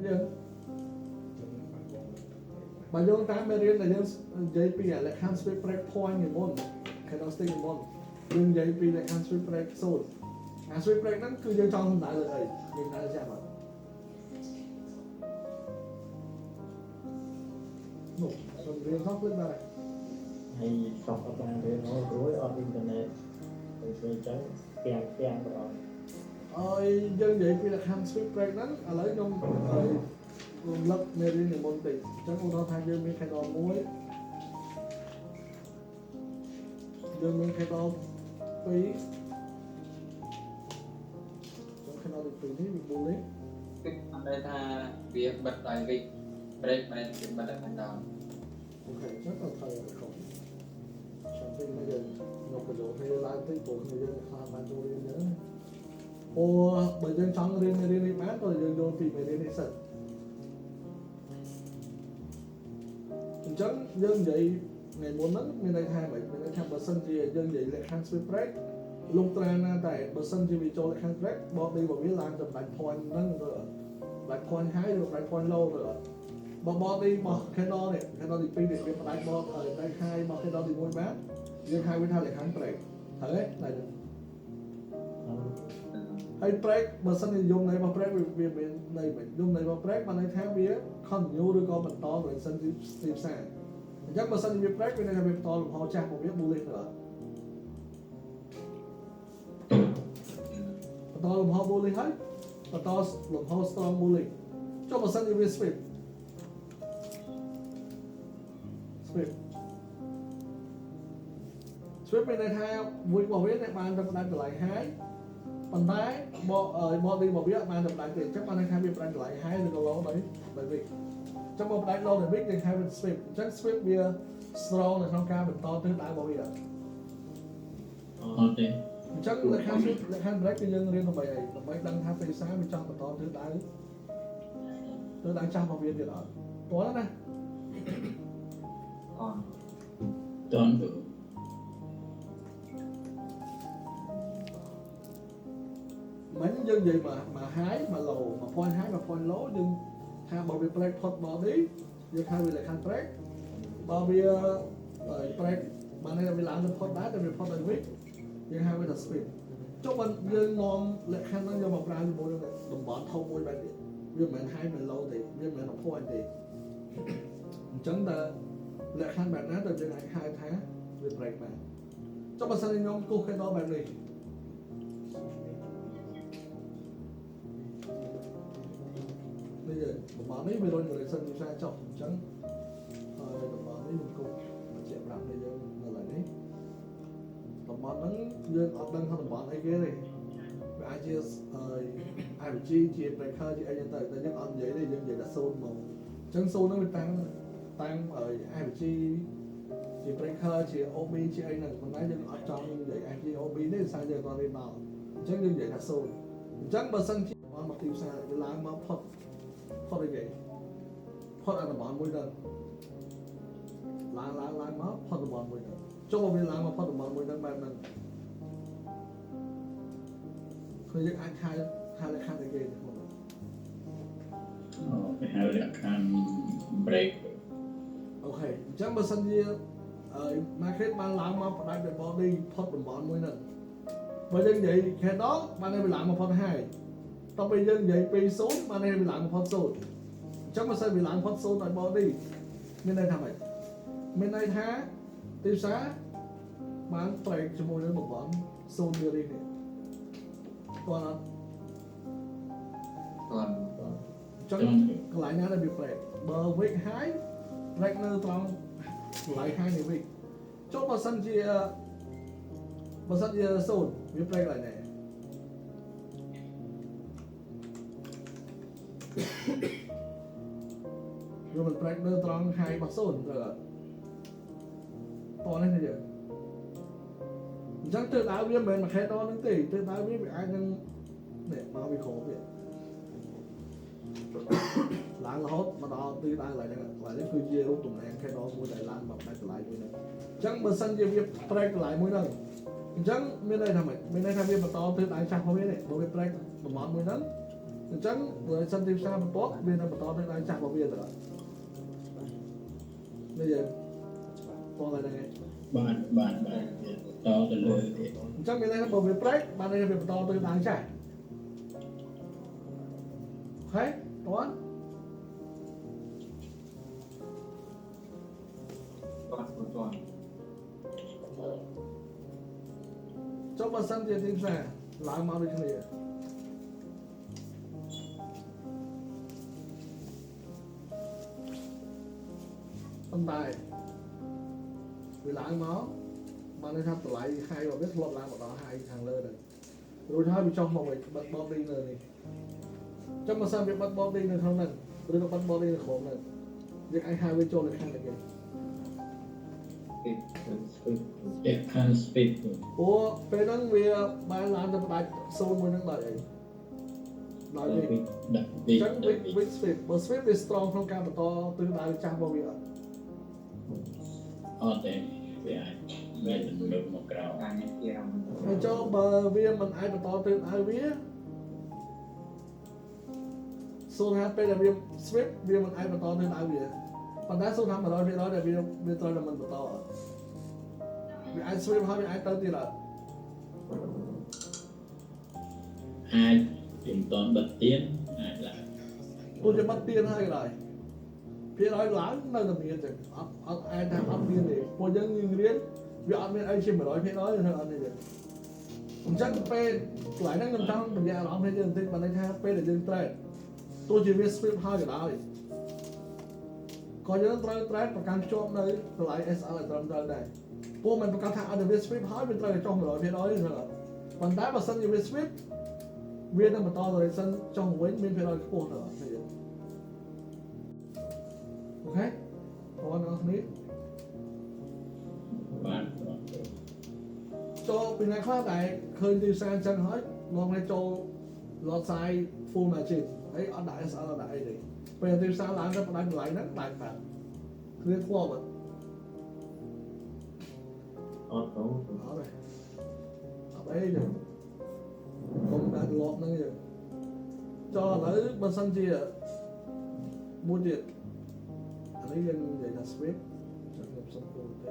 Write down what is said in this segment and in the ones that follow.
យើងបើយើងតាមមេរៀនដែលយើងនិយាយពីលក្ខខណ្ឌ speed break point ពីមុន candlestick ពីមុនយើងនិយាយពីលក្ខខណ្ឌ speed break 0អា speed break ហ្នឹងគឺយើងចង់សំដៅលើអីយើងដឹងចាំអត់នោះខ្ញុំរៀនxongភ្លេចបាត់ហើយ hay sọc ở bàn để nó rối on internet rồi chơi trắng kèm rồi ហើយយើងនិយាយពីលក្ខខណ្ឌ speed break ហ្នឹងឥឡូវខ្ញុំរំលឹកមេរៀនពីមុនតិចអញ្ចឹងឧទាហរណ៍ថាយើងមាន candle មួយយើងមាន candle 2យើង candle ទី2នេះវា bullish អត់ន័យថាវាបិទដោយវិក break មិនមែនវាបិទដោយខាងដើម អូខេអញ្ចឹងទៅថយទៅខុសចាំពេលមកយើងយកប្រយោគនេះឡើងតិចព្រោះគ្នាយើងខ្លាចបានចូលរៀនហ្នឹងព្រោះបើយើងចង់រៀនមេរៀននេះបានក៏យើងយល់ពីមេរៀននេះសិនអញ្ចឹងយើងនិយាយថ្ងៃមុនហ្នឹងមានន័យថាម៉េចមានន័យថាបើសិនជាយើងនិយាយលក្ខខណ្ឌ speed break លុះត្រាណាតែបើសិនជាវាចូលលក្ខខណ្ឌ break បបនេះរបស់វាឡើងទៅដាច់ point ហ្នឹងទៅដាច់ point high ឬដាច់ point low ទៅបើបបនេះរបស់ candle នេះ candle ទី2នេះវាផ្ដាច់បបដាច់ high របស់ candle ទី1បានយើងហៅវាថាលក្ខខណ្ឌ break ហើយដែរហើយ break បើសិនជាយំនៃរបស់ break វាមានន័យមិនយំនៃរបស់ break បានន័យថាវា continue ឬក៏បន្តទៅសិនទីផ្សារអញ្ចឹងបើសិនជាវា break វាន័យថាវាបន្តលំហចាស់របស់វា bullish ទៅបន្តលំហ bullish ហើយបន្តលំហ strong bullish ចុះបើសិនជាវា sweep មានន័យថាមួយរបស់វាអ្នកបានទៅផ្ដាច់កន្លែង high ប៉ុន្តែមកនេះរបស់វាបានទៅផ្ដាច់ទេអញ្ចឹងបានន័យថាវាផ្ដាច់កន្លែង high ឬក៏ low ដោយ wick អញ្ចឹងមកផ្ដាច់ low ដោយ wick យើងហៅវា sweep អញ្ចឹង sweep វា strong នៅក្នុងការបន្តទិសដៅរបស់វាអត់ទេអញ្ចឹងលក្ខខណ្ឌ sweep លក្ខខណ្ឌ break គឺយើងរៀនដើម្បីអីដើម្បីដឹងថាពេលផ្សារវាចង់បន្តទិសដៅចាស់របស់វាទៀតអត់តោះណាតន់មិនយើងនិយាយមក high មក low មក point high មក point low យើងថាបើវា break ផុត body យើងហៅវាលក្ខខណ្ឌ break បើវា break បានន័យថាវាឡើងទៅផុតដែរតែវាផុតដោយ wick យើងហៅវាថា spin ចុះបើយើងនាំលក្ខខណ្ឌហ្នឹងយកមកប្រើជាមួយនឹងតំបន់ធំមួយបែបនេះវាមិនមែន high មិន low ទេវាមិនមែន point ទេអញ្ចឹងតើលក្ខខណ្ឌបែបណាទៅយើងអាចហៅថាវា break បានចុះបើសិនជាខ្ញុំគូស candle បែបនេះនេះតំបន់នេះវារុញទៅសិនវិសាចុះអញ្ចឹងហើយតំបន់នេះខ្ញុំគូសបញ្ជាក់ប្រាប់នេះយើងនៅឡើយនេះតំបន់ហ្នឹងយើងអត់ដឹងថាតំបន់អីគេទេវាអាចជា IVG ជា breaker ជាអីចឹងទៅតែយើងអត់និយាយទេយើងនិយាយតែ0មកអញ្ចឹង0ហ្នឹងវាតាំង IVG ជា breaker ជា OB ជាអីហ្នឹងប៉ុន្តែយើងអត់ចង់និយាយ IVG OB ទេដោយសារយើងអត់រៀនមកអញ្ចឹងយើងនិយាយថា0អញ្ចឹងបើសិនជាតំបន់មកទីផ្សារវាឡើងមកផុតអីគេផុតអាតំបន់មួយទៅឡើងមកផុតតំបន់មួយទៅចុះមកវាឡើងមកផុតតំបន់មួយទៅបែបហ្នឹងគឺយើងអាចហៅលក្ខខណ្ឌអីគេទៅខ្លួនគេហៅលក្ខខណ្ឌ break អូខេអញ្ចឹងបើសិនជា market បានឡើងមកផ្ដាច់ body ផុតតំបន់មួយហ្នឹងបើយើងនិយាយ candle បានវាឡើងមកផុត high តោះពេលយើងនិយាយពី0បានវាឡើងមកផុត0អញ្ចឹងបើសិនវាឡើងផុត0ដោយ body មានន័យថាម៉េចមានន័យថាទីផ្សារបាន break ជាមួយនឹងតំបន់0វារីនេះគាត់អត់អញ្ចឹងកន្លែងណាដែលវា break បើ wick high break នៅត្រង់កន្លែង high នៃ wick ចុះបើសិនជា0វា break កន្លែងណាវាមិន break នៅត្រង់ high របស់0ត្រូវអត់តោះនេះទៅយើងអញ្ចឹងទិសដៅវាមិនមែនមួយខែតហ្នឹងទេទិសដៅវាអាចនឹងនេះមកវាក្រវាឡើងរហូតមកដល់ទិសដៅកន្លែងហ្នឹងកន្លែងនេះគឺជារូបតំណែងខែតមួយដែលឡើងមកផ្នែកកន្លែងមួយហ្នឹងអញ្ចឹងបើសិនជាវា break កន្លែងមួយហ្នឹងអញ្ចឹងមានន័យថាម៉េចមានន័យថាវាបន្តទិសដៅចាស់របស់វានេះបើវា break តំបន់មួយហ្នឹង chẳng rồi sân tìm sao mà tốt viên là mà to nên ai chặt vào viên rồi bây giờ to lại đây បានតទៅលើទៀត chẳng cái này nó bảo về break bạn này về to từ đáng chảy thấy toán គាត់ cho mà sân tiền tìm sao lại mau đi cái này tâm tài vì lại máu bạn này tham lại hai và biết lọt lại một đó hai thằng lơ này rồi thôi bị trong một bật bom đi rồi này trong mà sao việc bật bom đi này không này rồi nó bật bom đi là khổ này việc ai hai bên trôn là khăn là gì តែខាង speed ទៅ ôពេលហ្នឹងវាបានឡើងទៅផ្ដាច់សូនមួយហ្នឹងដល់អីដល់នេះ ដាក់ អញ្ចឹង big sweep បើ sweep វា strong ក្នុងការបន្តទិសដៅចាស់របស់វាអត់ អត់ទេវាអាចមានលើកមកក្រៅ ការងារជា ហើយចូលបើវាមិនអាចបន្តទិសដៅវាសូនថាពេលដែលវា sweep វាមិនអាចបន្តទិសដៅវាប៉ុន្តែសូនថា 100% ដែលវាត្រូវតែមិនបន្តវាអាច sweep ហើយវាអាចទៅទៀតអត់ អាចពីមិនតាន់បិទទៀនអាចឡើង ទោះជាបាត់ទៀនហើយក៏ដោយភាគរយឡើងនៅតែមានចឹងអត់អាចថាអត់មានទេពួកយើងរៀនវាអត់មានអីជា 100% ទេអត់ទេចឹងអញ្ចឹងពេលកន្លែងហ្នឹងខ្ញុំចង់បញ្ជាក់អារម្មណ៍ឲ្យយើងបន្តិចបើន័យថាពេលដែលយើង trade ទោះជាវា sweep ហើយក៏ដោយក៏យើងត្រូវ trade ប្រកាន់ភ្ជាប់នៅតម្លៃ SL ឲ្យត្រឹមត្រូវដែរពួកមិនប្រកាសថាអត់វា sweep ហើយវាត្រូវតែចុះ 100% ទេប៉ុន្តែបើសិនជាវា sweep វានឹងបន្តទៅសិនចុះវិញមានភាគរយខ្ពស់ទៅអត់ទេអូខេបងប្អូនគ្នា បាន ចូលពីណាខ្លះដែលឃើញទីផ្សារអញ្ចឹងហើយមកឲ្យចូល lot size full margin ហើយអត់ដាក់ SL អត់ដាក់អីទេពេលទីផ្សារឡើងទៅផ្ដាច់តម្លៃហ្នឹងដាច់បាត់គ្នាធ្លាប់អត់ អត់ទៅ អត់ទេអត់អីទេកុំដាក់ lot ហ្នឹងទេចូលឥឡូវបើសិនជាមួយទៀតអានេះយើងនិយាយថា sweep ចាំខ្ញុំសុំគោលទេ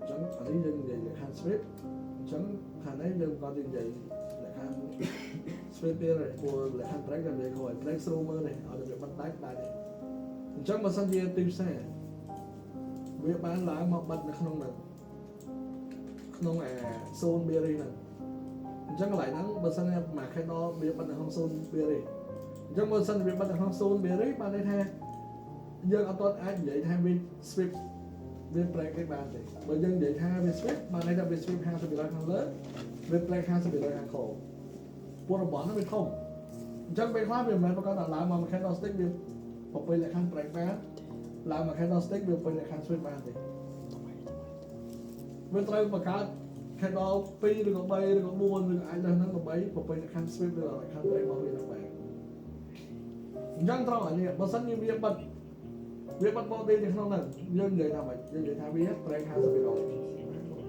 chẳng ở đây dân về khăn sweep chẳng khăn ấy dân có dân vậy lại khăn sweep kia này của lại khăn track làm gì khỏi track roamer này ở đây bắt tách tại này chẳng mà sang gì tìm xe việc bán lá mà bật nó không zone berry này chẳng lại nắng mà sang em mà khai đó việc bật nó không zone berry chẳng mà sang việc bật nó không zone berry bạn đây thay dân ở toàn ai vậy thay bên sweep về break cái bàn này bởi dân vậy tha về sweep mà này là về sweep hàng sẽ bị lại hàng lớn về break hàng sẽ bị lại hàng khổ buồn là bỏ nó bị không chắc về khóa về mà có là làm mà candle stick về một bên lại hàng break bàn làm mà candle stick về bên lại hàng sweep bàn thì về trai mà cá candle pi được có bay được có buồn được ai lên nó có bay một bên lại hàng sweep được lại hàng break bao nhiêu nó bay chẳng trao ở đây bớt sân như việc bật việc bắt bom đi thì không là dân người nào mà dân người ta biết break hai sẽ bị rồi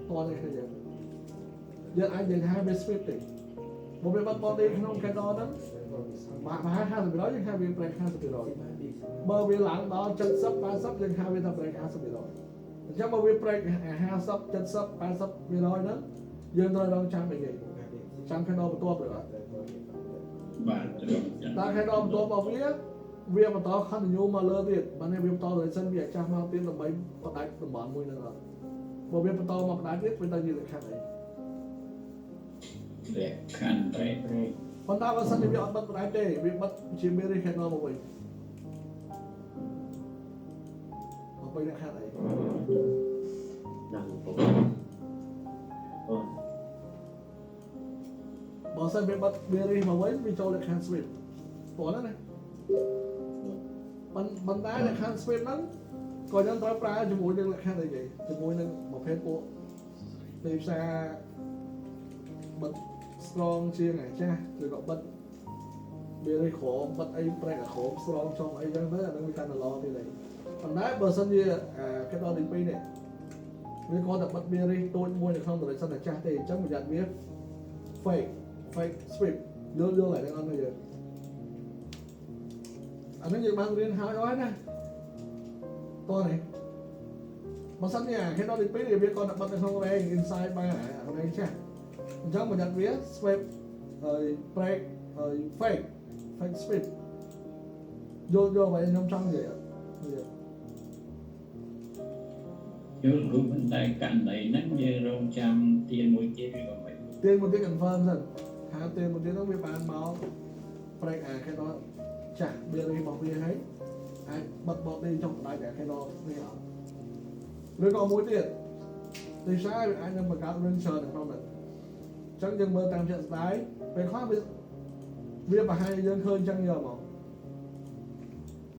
to này là dân ai dân hai bên sweep thì một việc bắt bom đi không cái đó đó mà hai sẽ bị rồi nhưng hai bên break hai sẽ bị rồi bởi vì lãng đó chân sấp ba sấp dân hai bên ta break hai sẽ bị rồi chắc mà việc break hai sấp chân sấp ba sấp bị rồi đó dân tôi đang trang bị gì trang cái đó một to rồi បានត្រឹមចឹង ta cái đó một to bao viết វាបន្តខណ្ឌញោមមកលើទៀតបានវាបន្តទៅសិនវាចាស់មកទៀតដើម្បីបដាច់តំបន់មួយហ្នឹងអត់បើវាបន្តមកបដាច់ទៀតវាទៅជាលក្ខខណ្ឌអី លក្ខខណ្ឌប្រេ ប៉ុន្តែបើសិនជាវាអត់បិទបដាច់ទេវាបិទជាមេរីខណ្ឌមកវិញមកវិញលក្ខខណ្ឌអី ដល់ពុកអូ បើសិនវាបិទមេរីមកវិញវាចូលលក្ខខណ្ឌ sweep ប៉ុណ្ណាណាប៉ុន្តែលក្ខខណ្ឌ sweep ហ្នឹងក៏យើងត្រូវប្រើជាមួយនឹងលក្ខខណ្ឌអីគេជាមួយនឹងប្រភេទពួកទីផ្សារបិទ strong ជាងអាចាស់ឬក៏បិទ bia khổ bắt ấy phải là khổ strong trong ấy chẳng tới là nó mới càng là lo như này còn đấy bờ sân như cái đó định pin này với con tập bắt bia đi tôi mua được không rồi sân là cha thì chắc một dạng bia fake strip đưa lại đang ăn bây giờ anh nói như bạn riêng hai ói nè tôi này mà sân nhà cái đó định pin thì bia con tập bắt được không đây inside ba ở đây cha chắc một dạng bia strip rồi break rồi fake strip vô vậy trong trong vậy ạ chứ lúc bên tay cạnh này nắng như rong trăm tiền mũi kia rồi vậy tiền một tiếng confirm dần hai tiền một tiếng nó bị bán máu break cái đó chả bia đi bỏ bia hết ai bật bỏ đi trong đại để cái đó đi ở rồi còn mỗi tiền thì sai ai nhưng mà cả lên sờ được không được chắc dân mơ tam trận tái về khóa bia bà hai dân khơi chân giờ mà